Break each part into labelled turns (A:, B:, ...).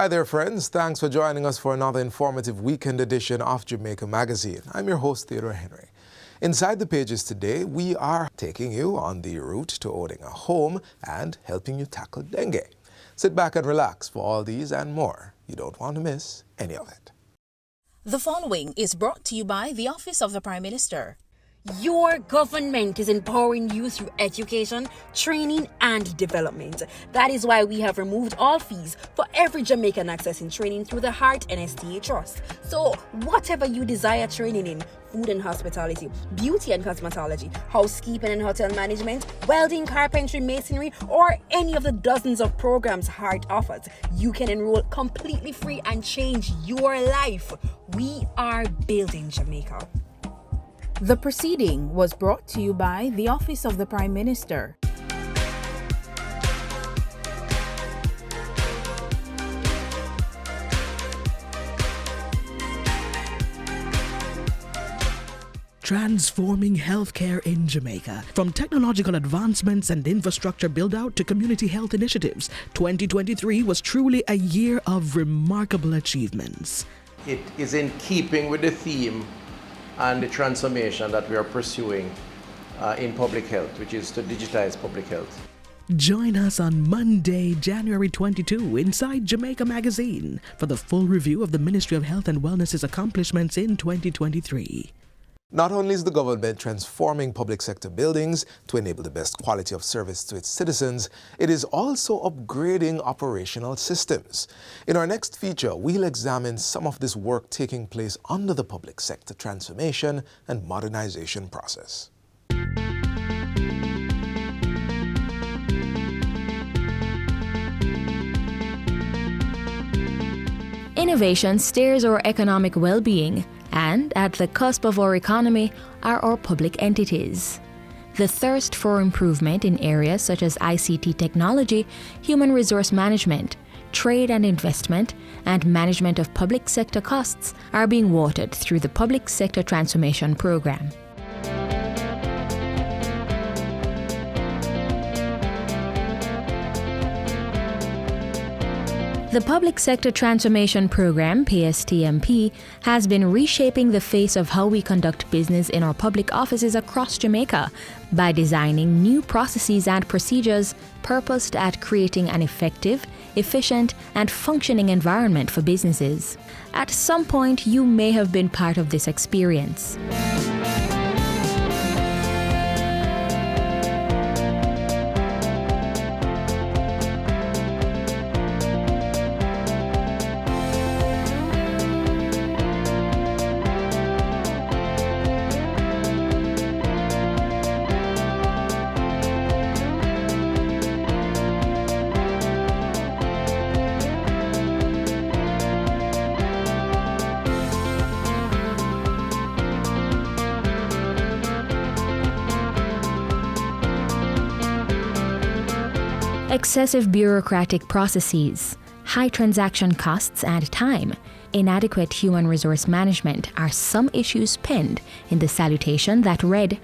A: Hi there, friends. Thanks for joining us for another informative weekend edition of Jamaica Magazine. I'm your host, Theodore Henry. Inside the pages today, we are taking you on the route to owning a home and helping you tackle dengue. Sit back and relax for all these and more. You don't want to miss any of it.
B: The following is brought to you by the Office of the Prime Minister.
C: Your government is empowering you through education, training, and development. That is why we have removed all fees for every Jamaican accessing training through the Heart NSTA Trust. So, whatever you desire training in, food and hospitality, beauty and cosmetology, housekeeping and hotel management, welding, carpentry, masonry, or any of the dozens of programs Heart offers, you can enroll completely free and change your life. We are building Jamaica.
B: The proceeding was brought to you by the Office of the Prime Minister.
D: Transforming healthcare in Jamaica. From technological advancements and infrastructure build-out to community health initiatives, 2023 was truly a year of remarkable achievements.
E: It is in keeping with the theme and the transformation that we are pursuing in public health, which is to digitize public health.
D: Join us on Monday, January 22, inside Jamaica Magazine for the full review of the Ministry of Health and Wellness's accomplishments in 2023.
A: Not only is the government transforming public sector buildings to enable the best quality of service to its citizens, it is also upgrading operational systems. In our next feature, we'll examine some of this work taking place under the public sector transformation and modernization process.
F: Innovation steers our economic well-being, and at the cusp of our economy are our public entities. The thirst for improvement in areas such as ICT technology, human resource management, trade and investment, and management of public sector costs are being watered through the Public Sector Transformation Program. The Public Sector Transformation Program, PSTMP, has been reshaping the face of how we conduct business in our public offices across Jamaica by designing new processes and procedures purposed at creating an effective, efficient, and functioning environment for businesses. At some point, you may have been part of this experience. Excessive bureaucratic processes, high transaction costs and time, inadequate human resource management are some issues penned in the salutation that read,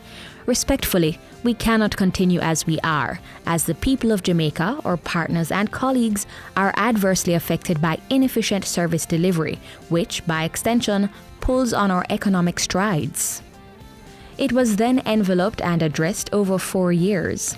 F: "Respectfully, we cannot continue as we are, as the people of Jamaica, our partners and colleagues, are adversely affected by inefficient service delivery, which, by extension, pulls on our economic strides." It was then enveloped and addressed over 4 years.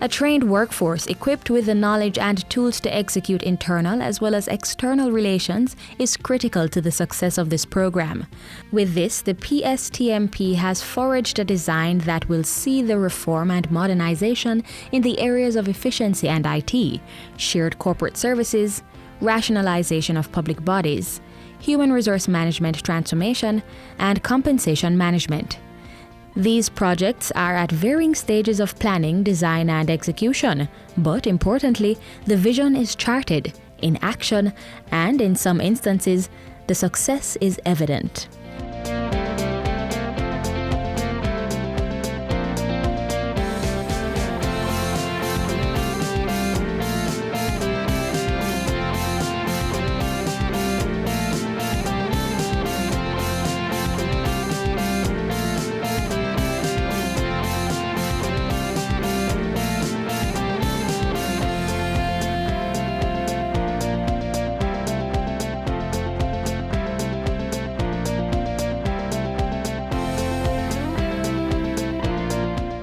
F: A trained workforce equipped with the knowledge and tools to execute internal as well as external relations is critical to the success of this program. With this, the PSTMP has forged a design that will see the reform and modernization in the areas of efficiency and IT, shared corporate services, rationalization of public bodies, human resource management transformation, and compensation management. These projects are at varying stages of planning, design, and execution, but importantly, the vision is charted in action, and in some instances, the success is evident.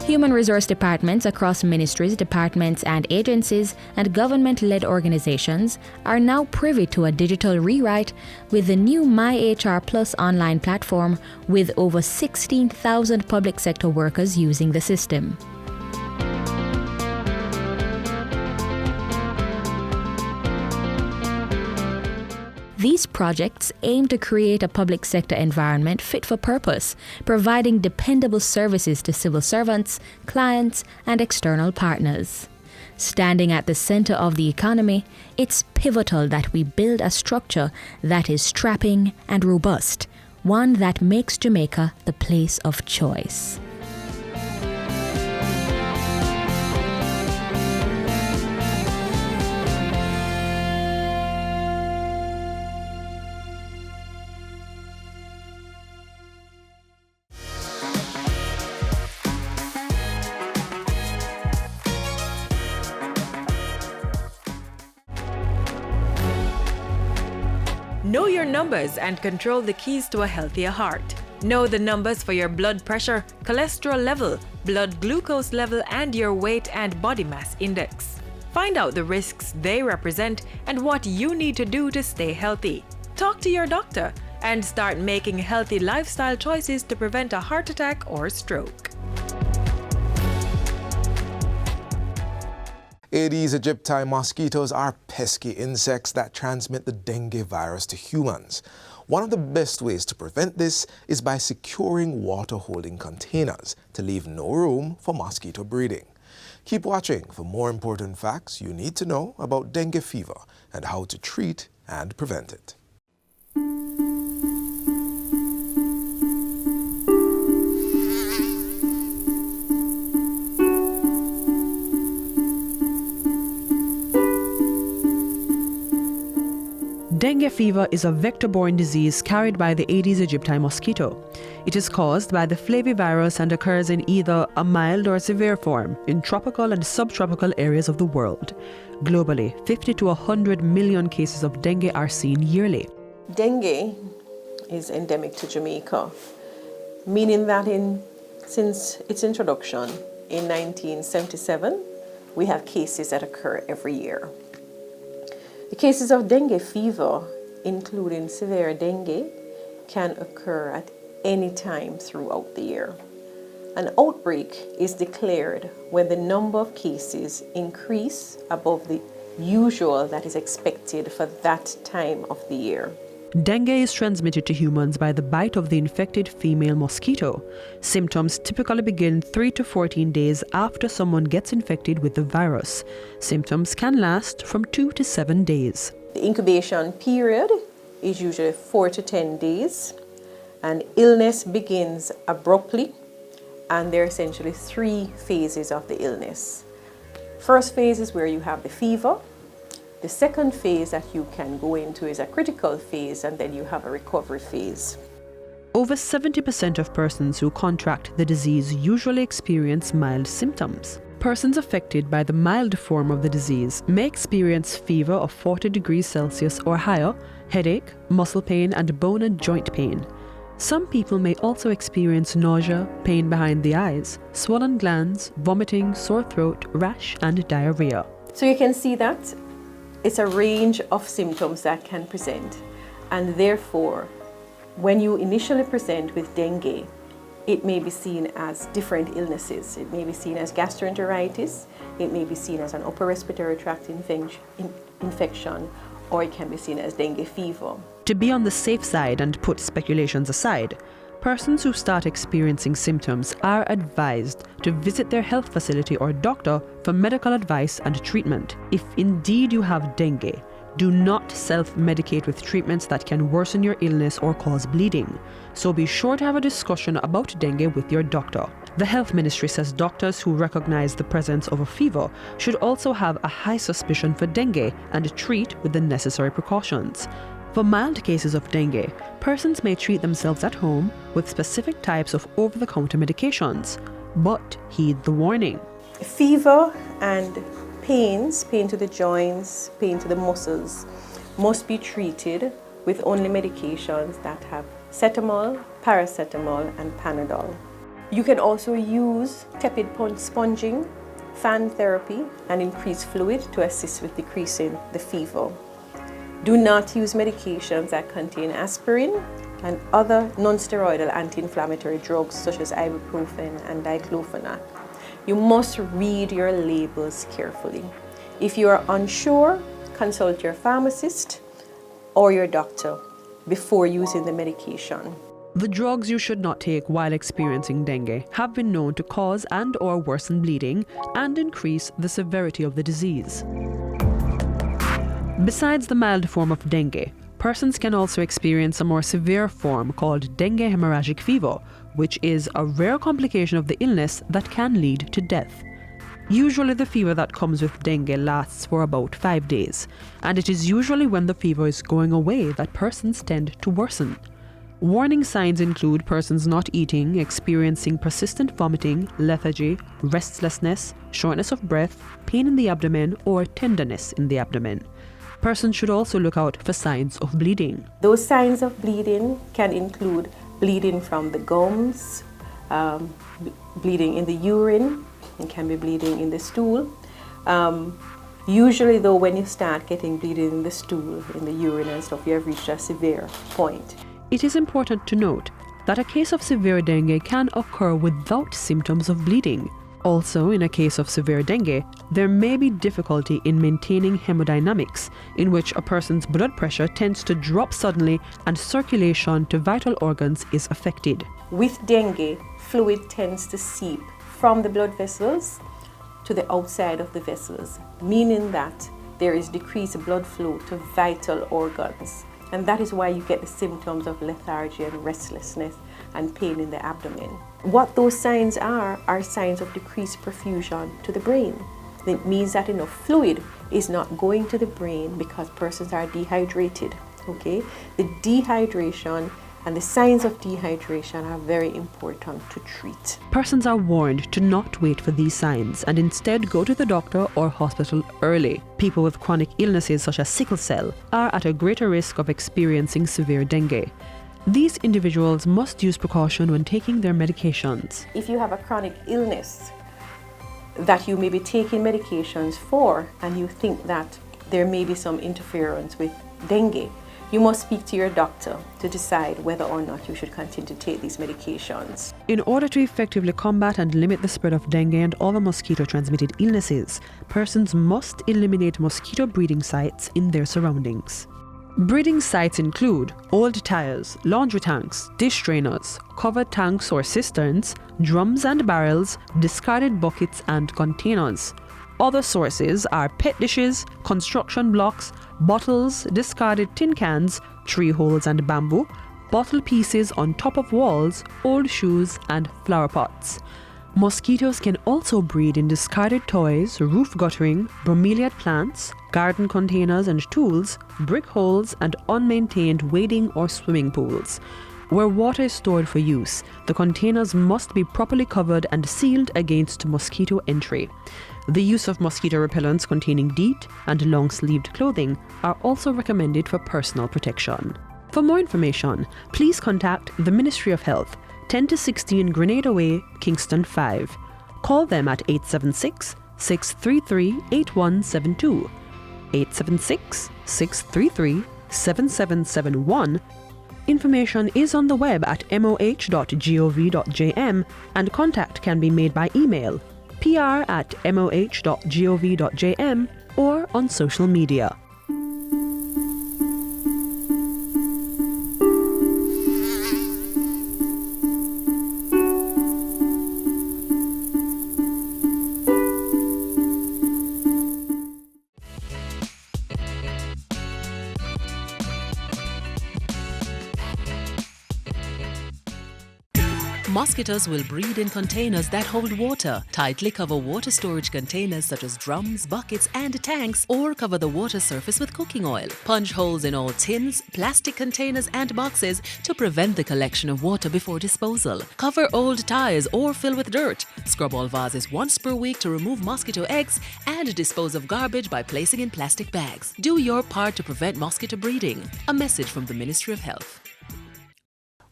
F: Human resource departments across ministries, departments and agencies and government-led organizations are now privy to a digital rewrite with the new MyHR Plus online platform with over 16,000 public sector workers using the system. These projects aim to create a public sector environment fit for purpose, providing dependable services to civil servants, clients, and external partners. Standing at the center of the economy, it's pivotal that we build a structure that is strapping and robust, one that makes Jamaica the place of choice.
G: Know your numbers and control the keys to a healthier heart. Know the numbers for your blood pressure, cholesterol level, blood glucose level, and your weight and body mass index. Find out the risks they represent and what you need to do to stay healthy. Talk to your doctor and start making healthy lifestyle choices to prevent a heart attack or stroke.
A: Aedes aegypti mosquitoes are pesky insects that transmit the dengue virus to humans. One of the best ways to prevent this is by securing water-holding containers to leave no room for mosquito breeding. Keep watching for more important facts you need to know about dengue fever and how to treat and prevent it.
H: Dengue fever is a vector-borne disease carried by the Aedes aegypti mosquito. It is caused by the flavivirus and occurs in either a mild or severe form in tropical and subtropical areas of the world. Globally, 50 to 100 million cases of dengue are seen yearly.
I: Dengue is endemic to Jamaica, meaning that since its introduction in 1977, we have cases that occur every year. The cases of dengue fever, including severe dengue, can occur at any time throughout the year. An outbreak is declared when the number of cases increase above the usual that is expected for that time of the year.
H: Dengue is transmitted to humans by the bite of the infected female mosquito. Symptoms typically begin 3 to 14 days after someone gets infected with the virus. Symptoms can last from 2 to 7 days.
I: The incubation period is usually 4 to 10 days, and illness begins abruptly, and there are essentially 3 phases of the illness. First phase is where you have the fever. The second phase that you can go into is a critical phase, and then you have a recovery phase.
H: Over 70% of persons who contract the disease usually experience mild symptoms. Persons affected by the mild form of the disease may experience fever of 40 degrees Celsius or higher, headache, muscle pain, and bone and joint pain. Some people may also experience nausea, pain behind the eyes, swollen glands, vomiting, sore throat, rash, and diarrhea.
I: So you can see that it's a range of symptoms that can present, and therefore, when you initially present with dengue, it may be seen as different illnesses. It may be seen as gastroenteritis, it may be seen as an upper respiratory tract infection, or it can be seen as dengue fever.
H: To be on the safe side and put speculations aside, persons who start experiencing symptoms are advised to visit their health facility or doctor for medical advice and treatment. If indeed you have dengue, do not self-medicate with treatments that can worsen your illness or cause bleeding. So be sure to have a discussion about dengue with your doctor. The Health Ministry says doctors who recognize the presence of a fever should also have a high suspicion for dengue and treat with the necessary precautions. For mild cases of dengue, persons may treat themselves at home with specific types of over-the-counter medications, but heed the warning.
I: Fever and pain to the joints, pain to the muscles, must be treated with only medications that have cetamol, paracetamol, and Panadol. You can also use tepid sponging, fan therapy, and increased fluid to assist with decreasing the fever. Do not use medications that contain aspirin and other non-steroidal anti-inflammatory drugs such as ibuprofen and diclofenac. You must read your labels carefully. If you are unsure, consult your pharmacist or your doctor before using the medication.
H: The drugs you should not take while experiencing dengue have been known to cause and/or worsen bleeding and increase the severity of the disease. Besides the mild form of dengue, persons can also experience a more severe form called dengue hemorrhagic fever, which is a rare complication of the illness that can lead to death. Usually the fever that comes with dengue lasts for about 5 days, and it is usually when the fever is going away that persons tend to worsen. Warning signs include persons not eating, experiencing persistent vomiting, lethargy, restlessness, shortness of breath, pain in the abdomen, or tenderness in the abdomen. Persons should also look out for signs of bleeding.
I: Those signs of bleeding can include bleeding from the gums, bleeding in the urine, it can be bleeding in the stool. Usually though, when you start getting bleeding in the stool, in the urine and stuff, you have reached a severe point.
H: It is important to note that a case of severe dengue can occur without symptoms of bleeding. Also, in a case of severe dengue, there may be difficulty in maintaining hemodynamics, in which a person's blood pressure tends to drop suddenly and circulation to vital organs is affected.
I: With dengue, fluid tends to seep from the blood vessels to the outside of the vessels, meaning that there is decreased blood flow to vital organs. And that is why you get the symptoms of lethargy and restlessness and pain in the abdomen. What those signs are signs of decreased perfusion to the brain. It means that enough fluid is not going to the brain because persons are dehydrated. Okay? The dehydration and the signs of dehydration are very important to treat.
H: Persons are warned to not wait for these signs and instead go to the doctor or hospital early. People with chronic illnesses such as sickle cell are at a greater risk of experiencing severe dengue. These individuals must use precaution when taking their medications.
I: If you have a chronic illness that you may be taking medications for and you think that there may be some interference with dengue, you must speak to your doctor to decide whether or not you should continue to take these medications.
H: In order to effectively combat and limit the spread of dengue and other mosquito-transmitted illnesses, persons must eliminate mosquito breeding sites in their surroundings. Breeding sites include old tires, laundry tanks, dish drainers, covered tanks or cisterns, drums and barrels, discarded buckets and containers. Other sources are pet dishes, construction blocks, bottles, discarded tin cans, tree holes and bamboo, bottle pieces on top of walls, old shoes and flower pots. Mosquitoes can also breed in discarded toys, roof guttering, bromeliad plants, garden containers and tools, brick holes and unmaintained wading or swimming pools. Where water is stored for use, the containers must be properly covered and sealed against mosquito entry. The use of mosquito repellents containing DEET and long-sleeved clothing are also recommended for personal protection. For more information, please contact the Ministry of Health, 10 to 16 Grenada Way, Kingston 5. Call them at 876-633-8172, 876-633-7771. Information is on the web at moh.gov.jm and contact can be made by email pr@moh.gov.jm or on social media.
J: Mosquitoes will breed in containers that hold water. Tightly cover water storage containers such as drums, buckets and tanks, or cover the water surface with cooking oil. Punch holes in all tins, plastic containers and boxes to prevent the collection of water before disposal. Cover old tires or fill with dirt. Scrub all vases once per week to remove mosquito eggs and dispose of garbage by placing in plastic bags. Do your part to prevent mosquito breeding. A message from the Ministry of Health.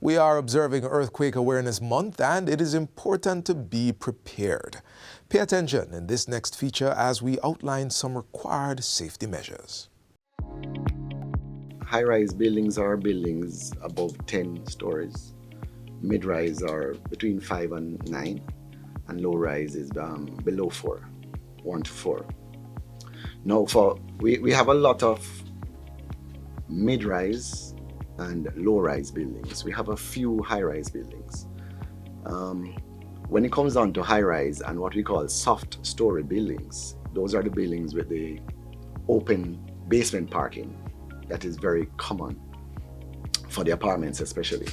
A: We are observing Earthquake Awareness Month, and it is important to be prepared. Pay attention in this next feature as we outline some required safety measures.
K: High-rise buildings are buildings above 10 stories. Mid-rise are between 5 and 9, and low-rise is below 4, 1 to 4. Now, we have a lot of mid-rise and low-rise buildings. We have a few high-rise buildings. When it comes down to high-rise and what we call soft story buildings, those are the buildings with the open basement parking that is very common for the apartments especially.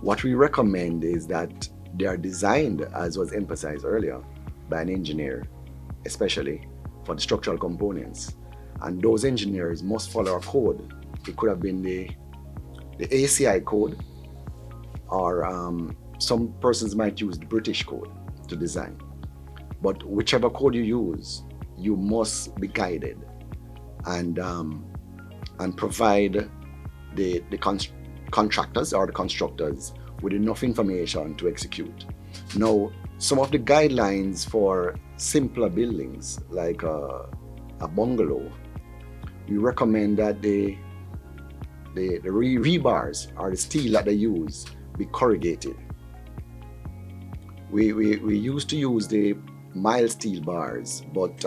K: What we recommend is that they are designed, as was emphasized earlier, by an engineer, especially for the structural components. And those engineers must follow a code. It could have been the ACI code, or some persons might use the British code to design. But whichever code you use, you must be guided and provide the contractors or the constructors with enough information to execute. Now, some of the guidelines for simpler buildings, like a bungalow, we recommend that the rebars or the steel that they use be corrugated. We used to use the mild steel bars, but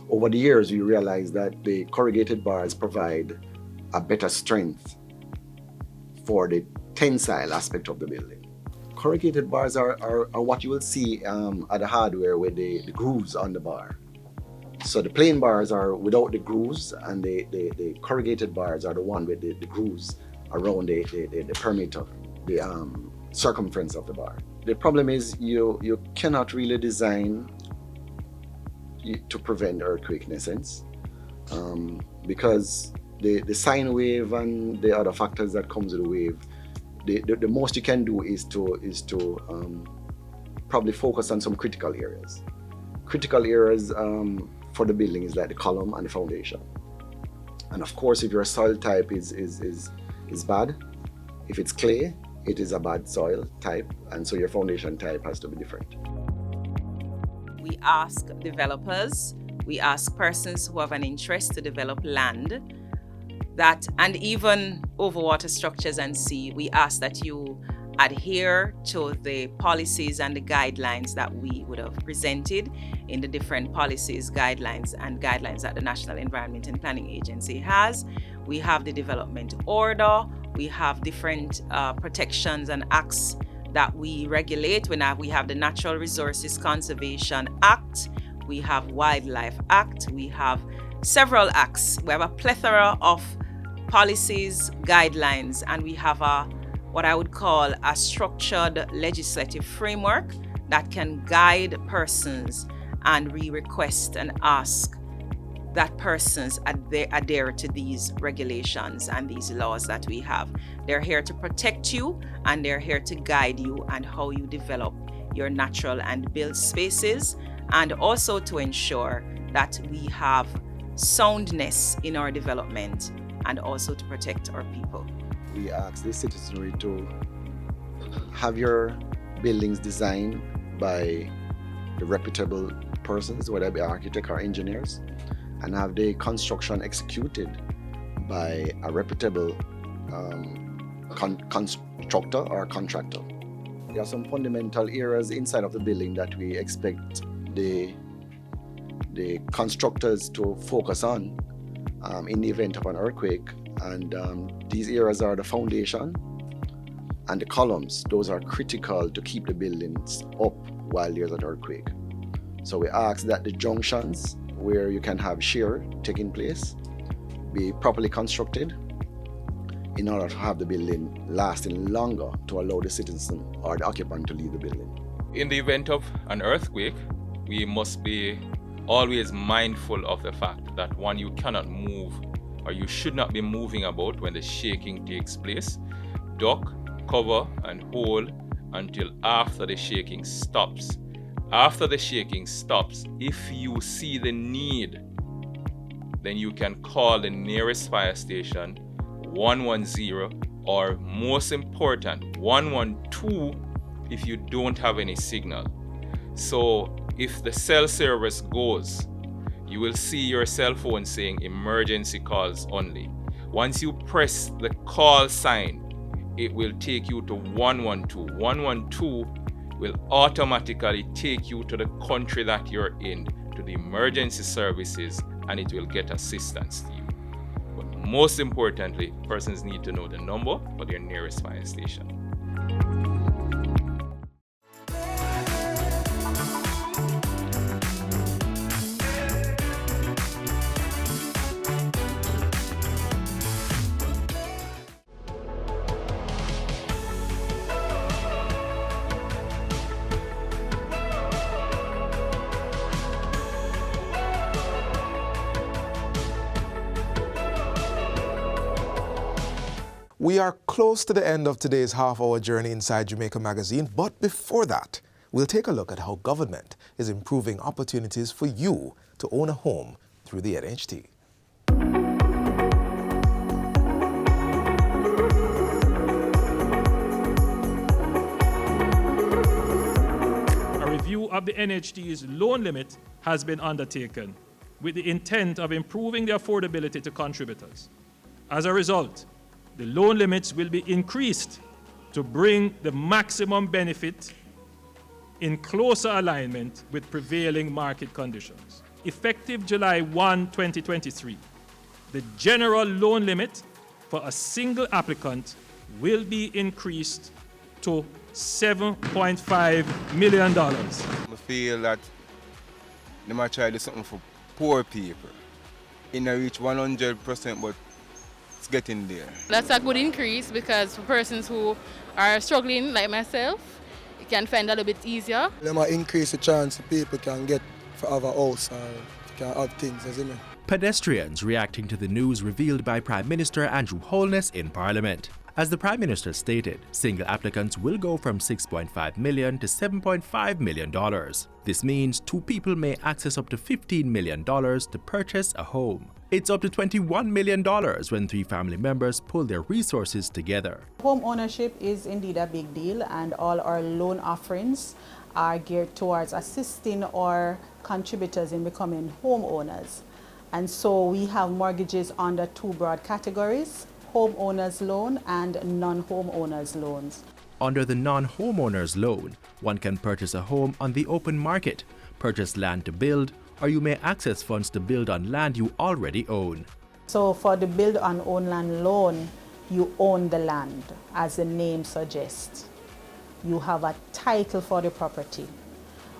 K: over the years we realized that the corrugated bars provide a better strength for the tensile aspect of the building. Corrugated bars are what you will see at the hardware with the grooves on the bar. So the plain bars are without the grooves, and the corrugated bars are the one with the grooves around the perimeter, the circumference of the bar. The problem is you cannot really design to prevent earthquake, in a sense, because the sine wave and the other factors that comes with the wave, the most you can do is to probably focus on some critical areas. Critical areas for the building is like the column and the foundation. And of course, if your soil type is bad, if it's clay, it is a bad soil type, and so your foundation type has to be different.
L: We ask developers, we ask persons who have an interest to develop land, that, and even overwater structures and sea, we ask that you adhere to the policies and the guidelines that we would have presented in the different policies, guidelines that the National Environment and Planning Agency has. We have the development order, we have different protections and acts that we regulate. We have the Natural Resources Conservation Act, we have Wildlife Act, we have several acts. We have a plethora of policies, guidelines, and we have what I would call a structured legislative framework that can guide persons, and we request and ask that persons adhere to these regulations and these laws that we have. They're here to protect you, and they're here to guide you and how you develop your natural and built spaces, and also to ensure that we have soundness in our development, and also to protect our people.
K: We ask the citizenry to have your buildings designed by the reputable persons, whether it be architects or engineers, and have the construction executed by a reputable constructor or contractor. There are some fundamental areas inside of the building that we expect the constructors to focus on in the event of an earthquake, and these areas are the foundation and the columns. Those are critical to keep the buildings up while there's an earthquake. So we ask that the junctions where you can have shear taking place be properly constructed in order to have the building lasting longer, to allow the citizen or the occupant to leave the building.
M: In the event of an earthquake, we must be always mindful of the fact that one, you cannot move, or you should not be moving about when the shaking takes place. Duck, cover, and hold until after the shaking stops. After the shaking stops, if you see the need, then you can call the nearest fire station, 110, or most important, 112 if you don't have any signal. So if the cell service goes, you will see your cell phone saying emergency calls only. Once you press the call sign, it will take you to 112. 112 will automatically take you to the country that you're in, to the emergency services, and it will get assistance to you. But most importantly, persons need to know the number for their nearest fire station.
A: We are close to the end of today's half-hour journey inside Jamaica Magazine, but before that, we'll take a look at how government is improving opportunities for you to own a home through the NHT.
N: A review of the NHT's loan limit has been undertaken with the intent of improving the affordability to contributors. As a result, the loan limits will be increased to bring the maximum benefit in closer alignment with prevailing market conditions. Effective July 1, 2023, the general loan limit for a single applicant will be increased to $7.5 million.
O: I feel that they might try to do something for poor people. It not reach 100%, but it's getting there.
P: That's a good increase because for persons who are struggling like myself, it can find a little bit easier.
Q: They might increase the chance people can get for have a house or can have things, isn't it?
R: Pedestrians reacting to the news revealed by Prime Minister Andrew Holness in Parliament. As the Prime Minister stated, single applicants will go from $6.5 million to $7.5 million. This means two people may access up to $15 million to purchase a home. It's up to $21 million when three family members pull their resources together.
S: Home ownership is indeed a big deal, and all our loan offerings are geared towards assisting our contributors in becoming homeowners. And so we have mortgages under two broad categories: homeowners loan and non-homeowners loans.
R: Under the non-homeowners loan, one can purchase a home on the open market, purchase land to build, or you may access funds to build on land you already own.
S: So for the build on own land loan, you own the land, as the name suggests. You have a title for the property.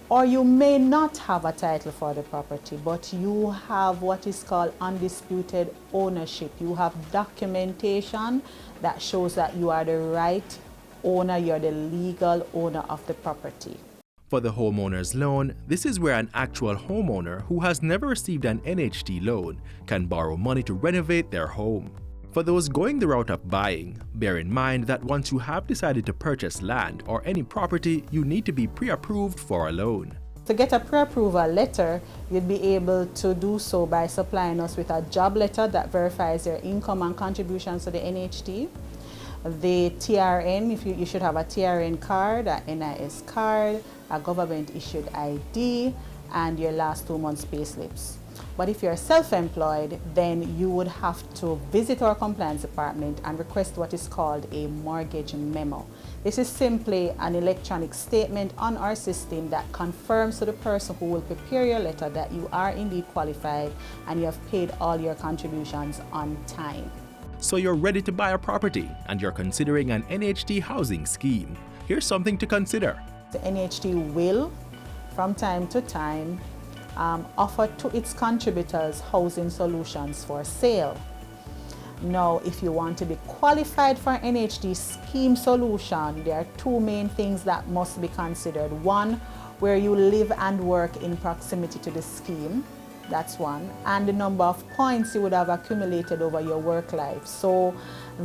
S: Or you may not have a title for the property, but you have what is called undisputed ownership. You have documentation that shows that you are the right owner, you're the legal owner of the property.
R: For the homeowner's loan, this is where an actual homeowner who has never received an NHT loan can borrow money to renovate their home. For those going the route of buying, bear in mind that once you have decided to purchase land or any property, you need to be pre-approved for a loan.
S: To get a pre-approval letter, you'd be able to do so by supplying us with a job letter that verifies your income and contributions to the NHT. The TRN, you should have a TRN card, a NIS card, a government-issued ID, and your last 2 months' pay slips. But if you're self-employed, then you would have to visit our compliance department and request what is called a mortgage memo. This is simply an electronic statement on our system that confirms to the person who will prepare your letter that you are indeed qualified and you have paid all your contributions on time.
R: So you're ready to buy a property and you're considering an NHT housing scheme. Here's something to consider.
S: The NHT will, from time to time, offer to its contributors housing solutions for sale. Now, if you want to be qualified for an NHT scheme solution, there are two main things that must be considered. One, where you live and work in proximity to the scheme. That's one. And the number of points you would have accumulated over your work life. So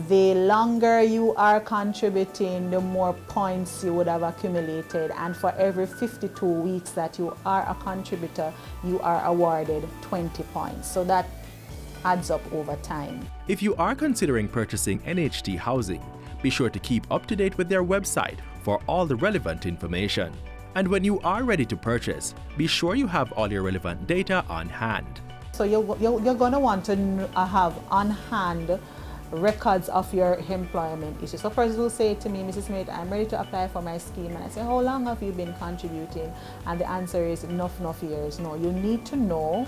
S: the longer you are contributing, the more points you would have accumulated. And for every 52 weeks that you are a contributor, you are awarded 20 points. So that adds up over time.
R: If you are considering purchasing NHT housing, be sure to keep up to date with their website for all the relevant information. And when you are ready to purchase, be sure you have all your relevant data on hand.
S: So you're going to want to have on hand records of your employment issues. So person will say to me, Mrs. Smith, I'm ready to apply for my scheme. And I say, how long have you been contributing? And the answer is enough years. No, you need to know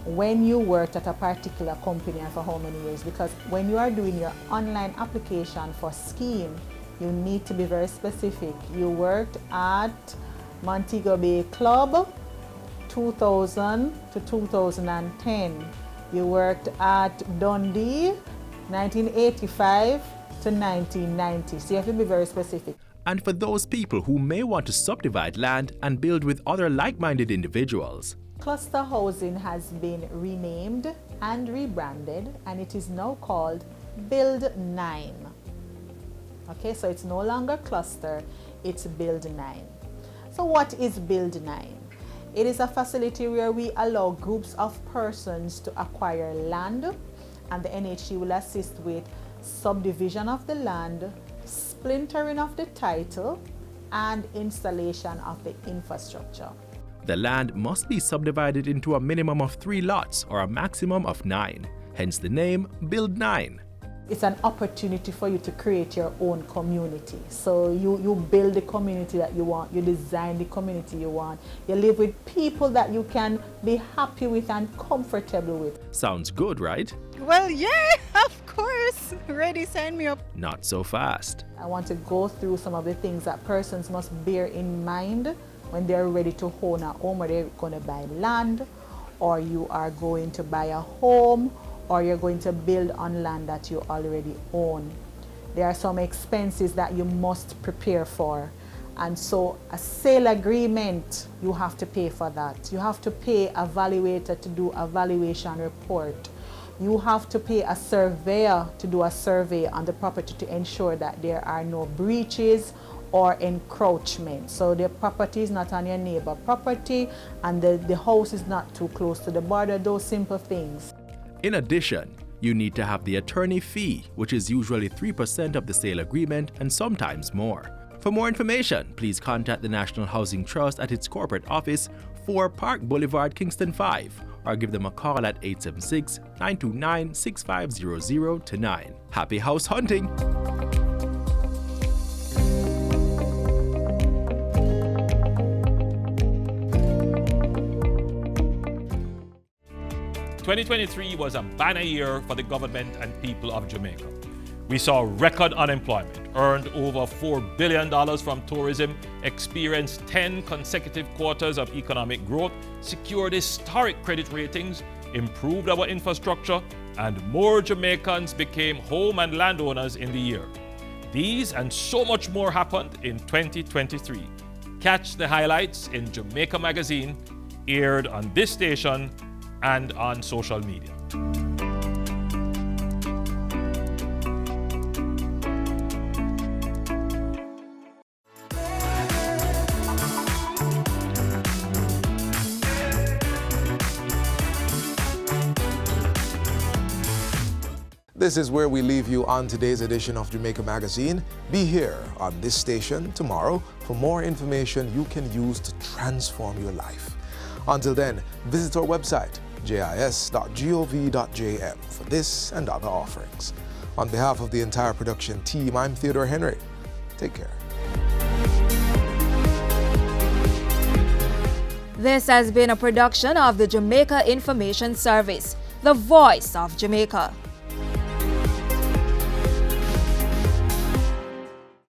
S: when you worked at a particular company and for how many years. Because when you are doing your online application for scheme, you need to be very specific. You worked at Montego Bay Club 2000 to 2010. You worked at Dundee 1985 to 1990. So you have to be very specific.
R: And for those people who may want to subdivide land and build with other like-minded individuals,
S: cluster housing has been renamed and rebranded, and it is now called Build 9. Okay, so it's no longer cluster, it's Build 9. So what is Build 9? It is a facility where we allow groups of persons to acquire land, and the NHT will assist with subdivision of the land, splintering of the title, and installation of the infrastructure.
R: the land must be subdivided into a minimum of 3 lots or a maximum of 9, hence the name Build 9.
S: It's an opportunity for you to create your own community. So you build the community that you want, you design the community you want, you live with people that you can be happy with and comfortable with.
R: Sounds good, right?
S: Well, yeah, of course. Ready, sign me up.
R: Not so fast.
S: I want to go through some of the things that persons must bear in mind when they're ready to own a home, or they're going to buy land, or you are going to buy a home, or you're going to build on land that you already own. There are some expenses that you must prepare for. And so a sale agreement, you have to pay for that. You have to pay a valuator to do a valuation report. You have to pay a surveyor to do a survey on the property to ensure that there are no breaches or encroachment. So the property is not on your neighbor property, and the house is not too close to the border, those simple things.
R: In addition, you need to have the attorney fee, which is usually 3% of the sale agreement and sometimes more. For more information, please contact the National Housing Trust at its corporate office, 4 Park Boulevard, Kingston 5, or give them a call at 876-929-6500-9. Happy house hunting!
N: ...2023 was a banner year for the government and people of Jamaica. We saw record unemployment, earned over $4 billion from tourism, experienced 10 consecutive quarters of economic growth, secured historic credit ratings, improved our infrastructure, and more Jamaicans became home and landowners in the year. These and so much more happened in 2023. Catch the highlights in Jamaica Magazine, aired on this station and on social media.
A: This is where we leave you on today's edition of Jamaica Magazine. Be here on this station tomorrow for more information you can use to transform your life. Until then, visit our website, jis.gov.jm, for this and other offerings. On behalf of the entire production team, I'm Theodore Henry. Take care.
T: This has been a production of the Jamaica Information Service, the voice of Jamaica.